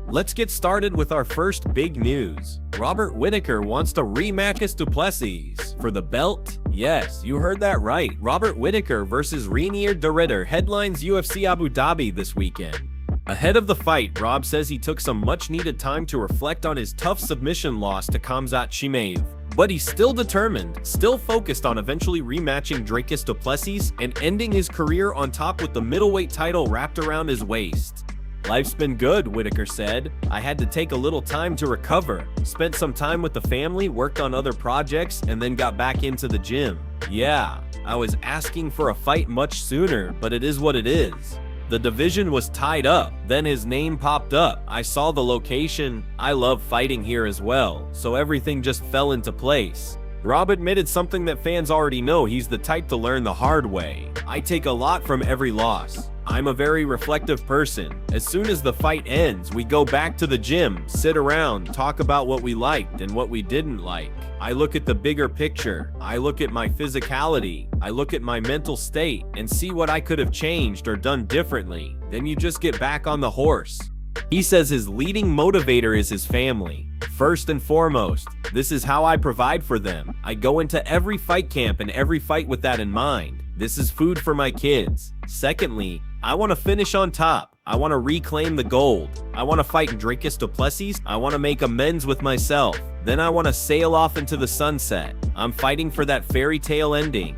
Let's get started with our first big news. Robert Whittaker wants to rematch Dricus Du Plessis for the belt. Yes, you heard that right. Robert Whittaker versus Reinier de Ridder headlines UFC Abu Dhabi this weekend. Ahead of the fight, Rob says he took some much-needed time to reflect on his tough submission loss to Khamzat Chimaev. But he's still determined, still focused on eventually rematching Dricus Du Plessis and ending his career on top with the middleweight title wrapped around his waist. "Life's been good," Whittaker said. "I had to take a little time to recover. Spent some time with the family, worked on other projects, and then got back into the gym. Yeah, I was asking for a fight much sooner, but it is what it is. The division was tied up, then his name popped up. I saw the location. I love fighting here as well, so everything just fell into place." Rob admitted something that fans already know: he's the type to learn the hard way. "I take a lot from every loss. I'm a very reflective person. As soon as the fight ends, we go back to the gym, sit around, talk about what we liked and what we didn't like. I look at the bigger picture. I look at my physicality. I look at my mental state and see what I could have changed or done differently. Then you just get back on the horse." He says his leading motivator is his family. "First and foremost, this is how I provide for them. I go into every fight camp and every fight with that in mind. This is food for my kids. Secondly, I want to finish on top. I want to reclaim the gold. I want to fight Dricus Du Plessis. I want to make amends with myself. Then I want to sail off into the sunset. I'm fighting for that fairy tale ending."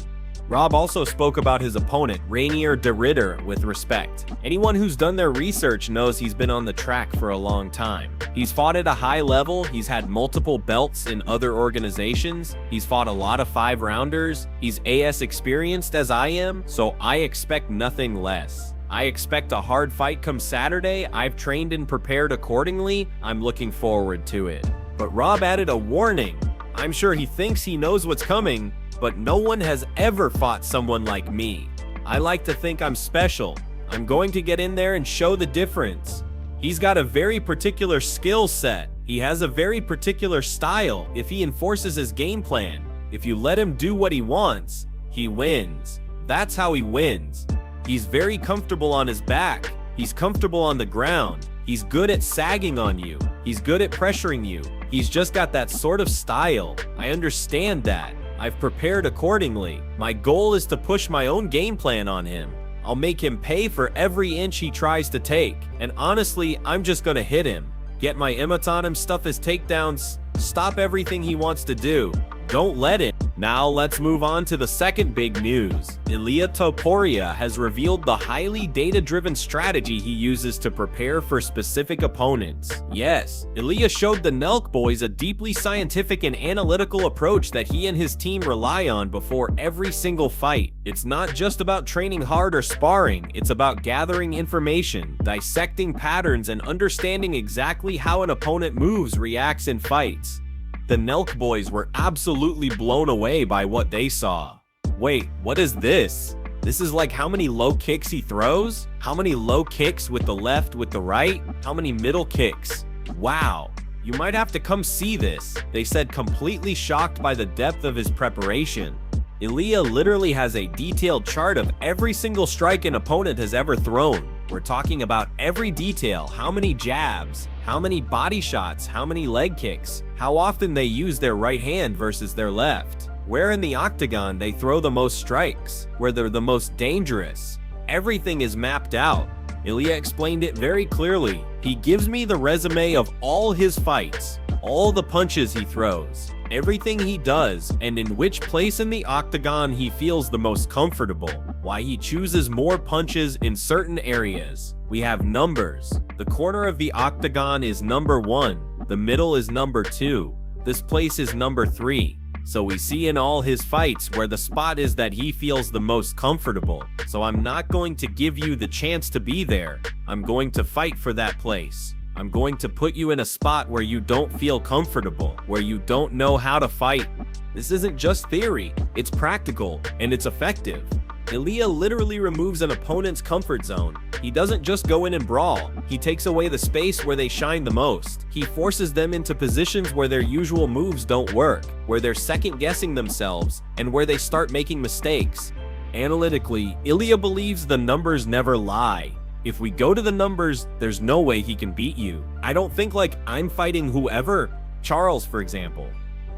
Rob also spoke about his opponent, Reinier de Ridder, with respect. Anyone who's done their research knows he's been on the track for a long time. He's fought at a high level, he's had multiple belts in other organizations, he's fought a lot of 5-rounders, he's AS experienced as I am, so I expect nothing less. I expect a hard fight come Saturday. I've trained and prepared accordingly. I'm looking forward to it. But Rob added a warning. "I'm sure he thinks he knows what's coming, but no one has ever fought someone like me. I like to think I'm special. I'm going to get in there and show the difference." He's got a very particular skill set. He has a very particular style. If he enforces his game plan, if you let him do what he wants, he wins. That's how he wins. He's very comfortable on his back. He's comfortable on the ground. He's good at sagging on you. He's good at pressuring you. He's just got that sort of style. I understand that. I've prepared accordingly. My goal is to push my own game plan on him. I'll make him pay for every inch he tries to take. And honestly, I'm just gonna hit him. Get my emmets on him, stuff his takedowns, stop everything he wants to do. Don't let it. Now let's move on to the second big news. Ilia Topuria has revealed the highly data-driven strategy he uses to prepare for specific opponents. Yes, Ilia showed the Nelk boys a deeply scientific and analytical approach that he and his team rely on before every single fight. It's not just about training hard or sparring, it's about gathering information, dissecting patterns, and understanding exactly how an opponent moves, reacts, and fights. The Nelk boys were absolutely blown away by what they saw. Wait, what is this? This is like how many low kicks he throws? How many low kicks with the left, with the right? How many middle kicks? Wow, you might have to come see this, they said, completely shocked by the depth of his preparation. Ilia literally has a detailed chart of every single strike an opponent has ever thrown. We're talking about every detail: how many jabs, how many body shots, how many leg kicks, how often they use their right hand versus their left, where in the octagon they throw the most strikes, where they're the most dangerous. Everything is mapped out. Ilia explained it very clearly. He gives me the resume of all his fights, all the punches he throws, everything he does, and in which place in the octagon he feels the most comfortable, why he chooses more punches in certain areas. We have numbers. The corner of the octagon is number 1, the middle is number 2, this place is number 3. So we see in all his fights where the spot is that he feels the most comfortable. So I'm not going to give you the chance to be there. I'm going to fight for that place. I'm going to put you in a spot where you don't feel comfortable, where you don't know how to fight. This isn't just theory, it's practical, and it's effective. Ilia literally removes an opponent's comfort zone. He doesn't just go in and brawl, he takes away the space where they shine the most. He forces them into positions where their usual moves don't work, where they're second-guessing themselves, and where they start making mistakes. Analytically, Ilia believes the numbers never lie. If we go to the numbers, there's no way he can beat you. I don't think like I'm fighting whoever, Charles for example.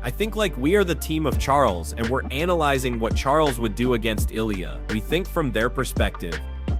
I think like we are the team of Charles and we're analyzing what Charles would do against Ilia. We think from their perspective.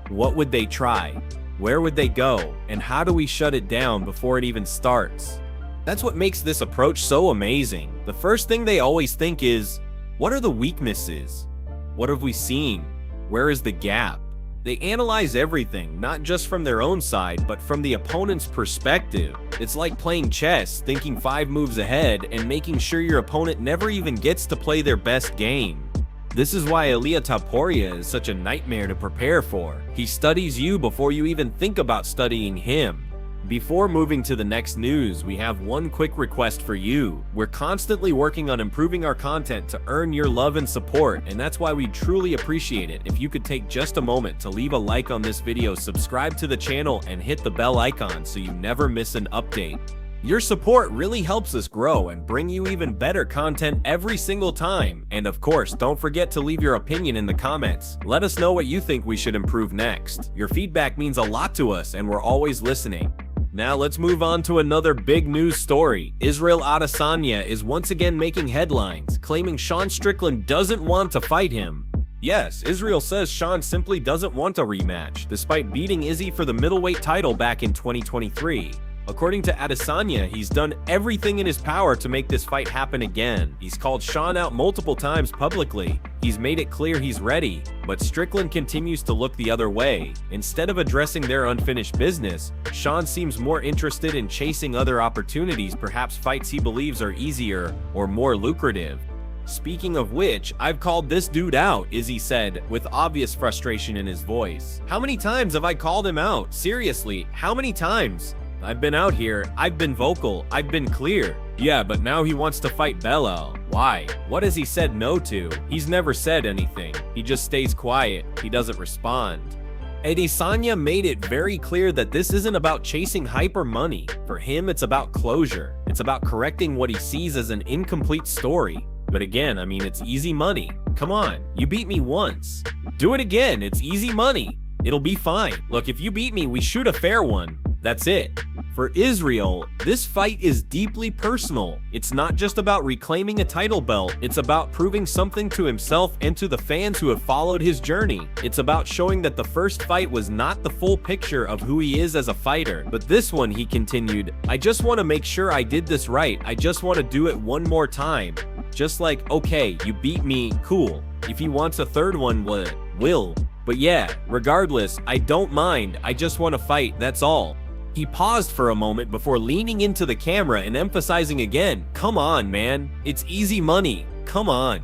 What would they try? Where would they go? And how do we shut it down before it even starts? That's what makes this approach so amazing. The first thing they always think is, what are the weaknesses? What have we seen? Where is the gap? They analyze everything, not just from their own side, but from the opponent's perspective. It's like playing chess, thinking 5 moves ahead and making sure your opponent never even gets to play their best game. This is why Ilia Topuria is such a nightmare to prepare for. He studies you before you even think about studying him. Before moving to the next news, we have one quick request for you. We're constantly working on improving our content to earn your love and support, and that's why we truly appreciate it if you could take just a moment to leave a like on this video, subscribe to the channel, and hit the bell icon so you never miss an update. Your support really helps us grow and bring you even better content every single time. And of course, don't forget to leave your opinion in the comments. Let us know what you think we should improve next. Your feedback means a lot to us and we're always listening. Now let's move on to another big news story. Israel Adesanya is once again making headlines, claiming Shawn Strickland doesn't want to fight him. Yes, Israel says Shawn simply doesn't want a rematch, despite beating Izzy for the middleweight title back in 2023. According to Adesanya, he's done everything in his power to make this fight happen again. He's called Shawn out multiple times publicly. He's made it clear he's ready, but Strickland continues to look the other way. Instead of addressing their unfinished business, Shawn seems more interested in chasing other opportunities, perhaps fights he believes are easier or more lucrative. Speaking of which, I've called this dude out, Izzy said, with obvious frustration in his voice. How many times have I called him out? Seriously, how many times? I've been out here, I've been vocal, I've been clear. Yeah, but now he wants to fight Belal. Why? What has he said no to? He's never said anything. He just stays quiet. He doesn't respond. Adesanya made it very clear that this isn't about chasing hype or money. For him, it's about closure. It's about correcting what he sees as an incomplete story. But again, I mean, it's easy money. Come on, you beat me once. Do it again, it's easy money. It'll be fine. Look, if you beat me, we shoot a fair one. That's it. For Israel, this fight is deeply personal. It's not just about reclaiming a title belt, it's about proving something to himself and to the fans who have followed his journey. It's about showing that the first fight was not the full picture of who he is as a fighter. But this one, he continued, I just want to make sure I did this right. I just want to do it one more time. Just like, okay, you beat me, cool. If he wants a third one, will. But yeah, regardless, I don't mind. I just want to fight, that's all. He paused for a moment before leaning into the camera and emphasizing again, come on, man. It's easy money. Come on.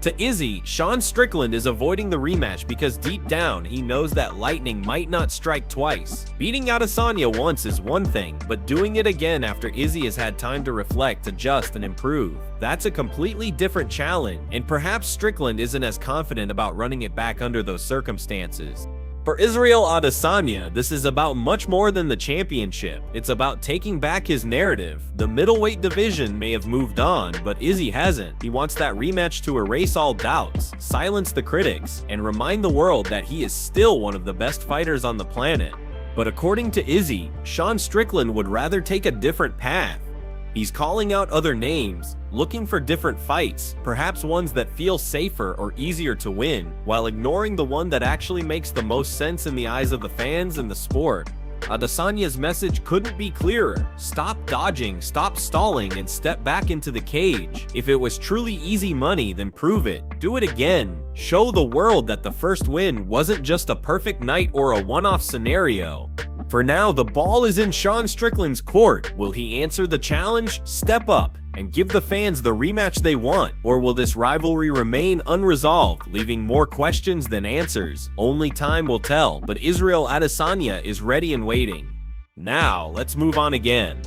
To Izzy, Shawn Strickland is avoiding the rematch because deep down, he knows that lightning might not strike twice. Beating Adesanya once is one thing, but doing it again after Izzy has had time to reflect, adjust, and improve, that's a completely different challenge, and perhaps Strickland isn't as confident about running it back under those circumstances. For Israel Adesanya, this is about much more than the championship. It's about taking back his narrative. The middleweight division may have moved on, but Izzy hasn't. He wants that rematch to erase all doubts, silence the critics, and remind the world that he is still one of the best fighters on the planet. But according to Izzy, Shawn Strickland would rather take a different path. He's calling out other names, looking for different fights, perhaps ones that feel safer or easier to win, while ignoring the one that actually makes the most sense in the eyes of the fans and the sport. Adesanya's message couldn't be clearer. Stop dodging, stop stalling, and step back into the cage. If it was truly easy money, then prove it. Do it again. Show the world that the first win wasn't just a perfect night or a one-off scenario. For now, the ball is in Shawn Strickland's court. Will he answer the challenge, step up, and give the fans the rematch they want? Or will this rivalry remain unresolved, leaving more questions than answers? Only time will tell, but Israel Adesanya is ready and waiting. Now, let's move on again.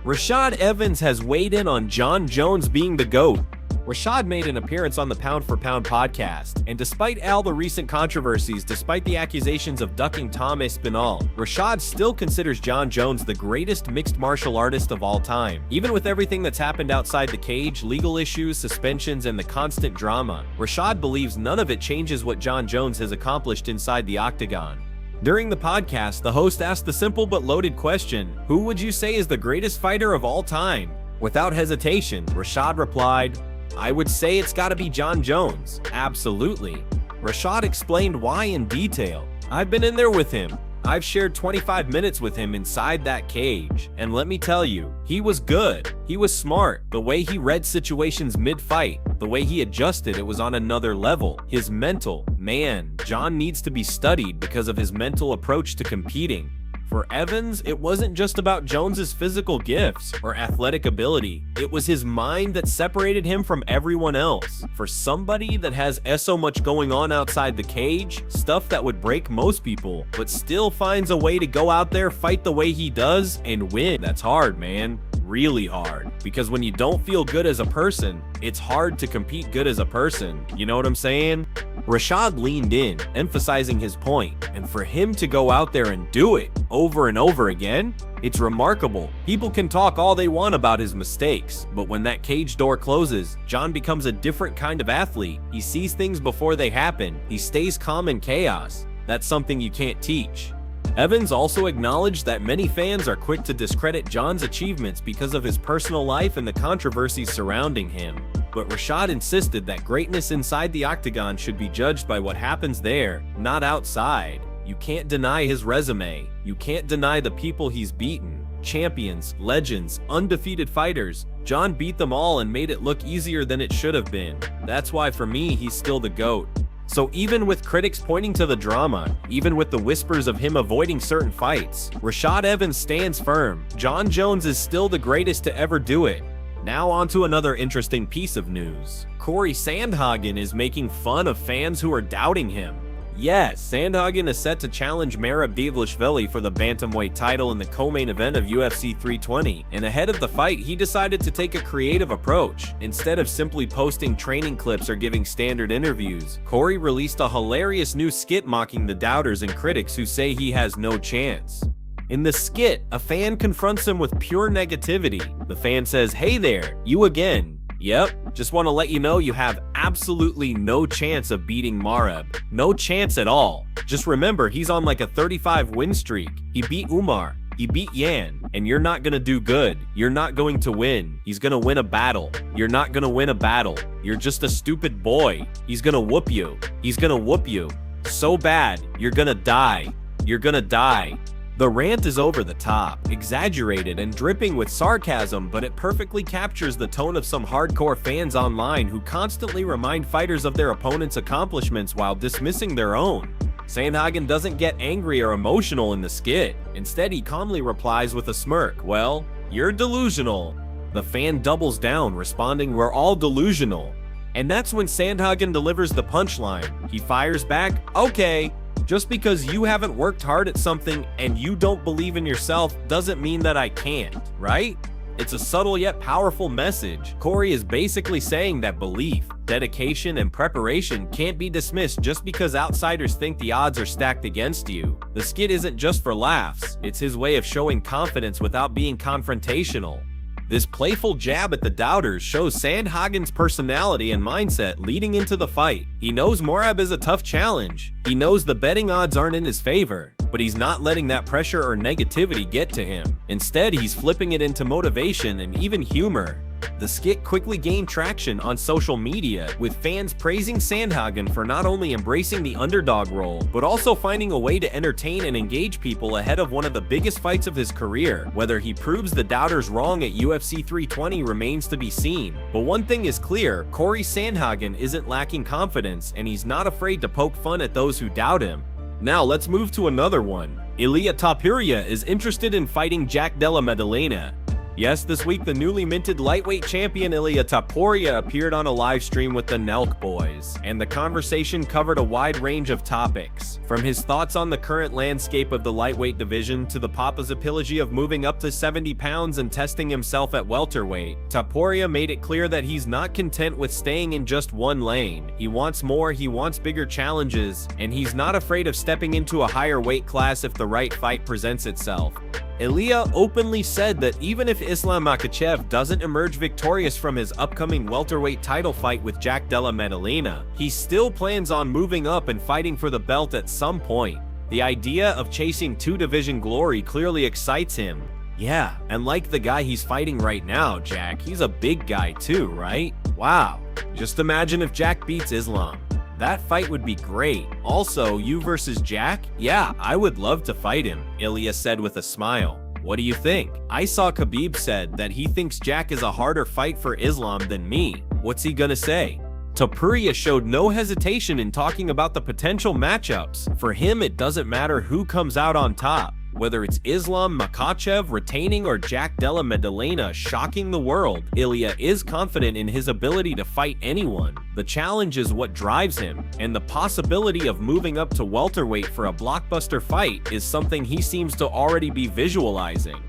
Rashad Evans has weighed in on Jon Jones being the GOAT. Rashad made an appearance on the Pound for Pound podcast, and despite all the recent controversies, despite the accusations of ducking Tom Espinal, Rashad still considers Jon Jones the greatest mixed martial artist of all time. Even with everything that's happened outside the cage, legal issues, suspensions, and the constant drama, Rashad believes none of it changes what Jon Jones has accomplished inside the octagon. During the podcast, the host asked the simple but loaded question, who would you say is the greatest fighter of all time? Without hesitation, Rashad replied, I would say it's gotta be Jon Jones. Absolutely. Rashad explained why in detail. I've been in there with him. I've shared 25 minutes with him inside that cage, and let me tell you, he was good. He was smart. The way he read situations mid-fight, the way he adjusted, it was on another level. His mental, man, Jon needs to be studied because of his mental approach to competing. For Evans, it wasn't just about Jones's physical gifts or athletic ability. It was his mind that separated him from everyone else. For somebody that has so much going on outside the cage, stuff that would break most people, but still finds a way to go out there, fight the way he does, and win. That's hard, man. Really hard. Because when you don't feel good as a person, it's hard to compete good as a person. You know what I'm saying? Rashad leaned in, emphasizing his point, and for him to go out there and do it over and over again, it's remarkable. People can talk all they want about his mistakes, but when that cage door closes, Jon becomes a different kind of athlete. He sees things before they happen. He stays calm in chaos. That's something you can't teach. Evans also acknowledged that many fans are quick to discredit Jon's achievements because of his personal life and the controversies surrounding him. But Rashad insisted that greatness inside the octagon should be judged by what happens there, not outside. You can't deny his resume. You can't deny the people he's beaten. Champions, legends, undefeated fighters. Jon beat them all and made it look easier than it should have been. That's why for me, he's still the GOAT. So even with critics pointing to the drama, even with the whispers of him avoiding certain fights, Rashad Evans stands firm. Jon Jones is still the greatest to ever do it. Now on to another interesting piece of news. Cory Sandhagen is making fun of fans who are doubting him. Yes, Sandhagen is set to challenge Dvalishvili for the bantamweight title in the co-main event of UFC 320, and ahead of the fight, he decided to take a creative approach. Instead of simply posting training clips or giving standard interviews, Cory released a hilarious new skit mocking the doubters and critics who say he has no chance. In the skit, a fan confronts him with pure negativity. The fan says, "Hey there, you again. Yep, just want to let you know you have absolutely no chance of beating Marab. No chance at all. Just remember, he's on like a 35 win streak. He beat Umar. He beat Yan. And you're not gonna do good. You're not going to win. He's gonna win a battle. You're not gonna win a battle. You're just a stupid boy. He's gonna whoop you. He's gonna whoop you. So bad, you're gonna die. You're gonna die." The rant is over the top, exaggerated, and dripping with sarcasm, but it perfectly captures the tone of some hardcore fans online who constantly remind fighters of their opponent's accomplishments while dismissing their own. Sandhagen doesn't get angry or emotional in the skit. Instead, he calmly replies with a smirk, "Well, you're delusional." The fan doubles down, responding, "We're all delusional." And that's when Sandhagen delivers the punchline. He fires back, "Okay. Just because you haven't worked hard at something and you don't believe in yourself doesn't mean that I can't, right?" It's a subtle yet powerful message. Cory is basically saying that belief, dedication, and preparation can't be dismissed just because outsiders think the odds are stacked against you. The skit isn't just for laughs, it's his way of showing confidence without being confrontational. This playful jab at the doubters shows Sandhagen's personality and mindset leading into the fight. He knows Marab is a tough challenge. He knows the betting odds aren't in his favor, but he's not letting that pressure or negativity get to him. Instead, he's flipping it into motivation and even humor. The skit quickly gained traction on social media, with fans praising Sandhagen for not only embracing the underdog role, but also finding a way to entertain and engage people ahead of one of the biggest fights of his career. Whether he proves the doubters wrong at UFC 320 remains to be seen. But one thing is clear, Cory Sandhagen isn't lacking confidence, and he's not afraid to poke fun at those who doubt him. Now let's move to another one. Ilia Topuria is interested in fighting Jack Della Maddalena. Yes, this week the newly minted lightweight champion Ilia Topuria appeared on a live stream with the Nelk Boys, and the conversation covered a wide range of topics. From his thoughts on the current landscape of the lightweight division to the possibility of moving up to 70 pounds and testing himself at welterweight, Topuria made it clear that he's not content with staying in just one lane. He wants more, he wants bigger challenges, and he's not afraid of stepping into a higher weight class if the right fight presents itself. Ilia openly said that even if Islam Makhachev doesn't emerge victorious from his upcoming welterweight title fight with Jack Della Maddalena, he still plans on moving up and fighting for the belt at some point. The idea of chasing two-division glory clearly excites him. Yeah, and like the guy he's fighting right now, Jack, he's a big guy too, right? Wow. Just imagine if Jack beats Islam. That fight would be great. Also, you versus Jack? Yeah, I would love to fight him, Ilia said with a smile. What do you think? I saw Khabib said that he thinks Jack is a harder fight for Islam than me. What's he gonna say? Topuria showed no hesitation in talking about the potential matchups. For him, it doesn't matter who comes out on top. Whether it's Islam Makhachev retaining or Jack Della Maddalena shocking the world, Ilia is confident in his ability to fight anyone. The challenge is what drives him, and the possibility of moving up to welterweight for a blockbuster fight is something he seems to already be visualizing.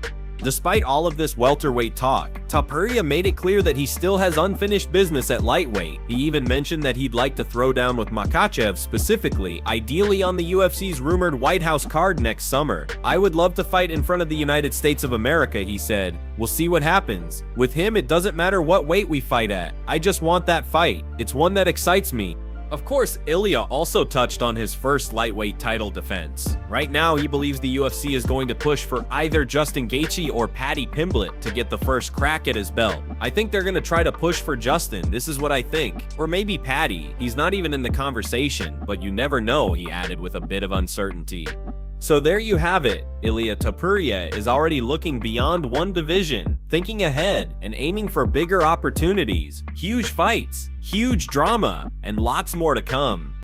Despite all of this welterweight talk, Topuria made it clear that he still has unfinished business at lightweight. He even mentioned that he'd like to throw down with Makhachev specifically, ideally on the UFC's rumored White House card next summer. I would love to fight in front of the United States of America, he said. We'll see what happens. With him, it doesn't matter what weight we fight at. I just want that fight. It's one that excites me. Of course, Ilia also touched on his first lightweight title defense. Right now, he believes the UFC is going to push for either Justin Gaethje or Paddy Pimblett to get the first crack at his belt. I think they're going to try to push for Justin, this is what I think. Or maybe Paddy, he's not even in the conversation, but you never know, he added with a bit of uncertainty. So there you have it. Ilia Topuria is already looking beyond one division, thinking ahead and aiming for bigger opportunities, huge fights, huge drama, and lots more to come.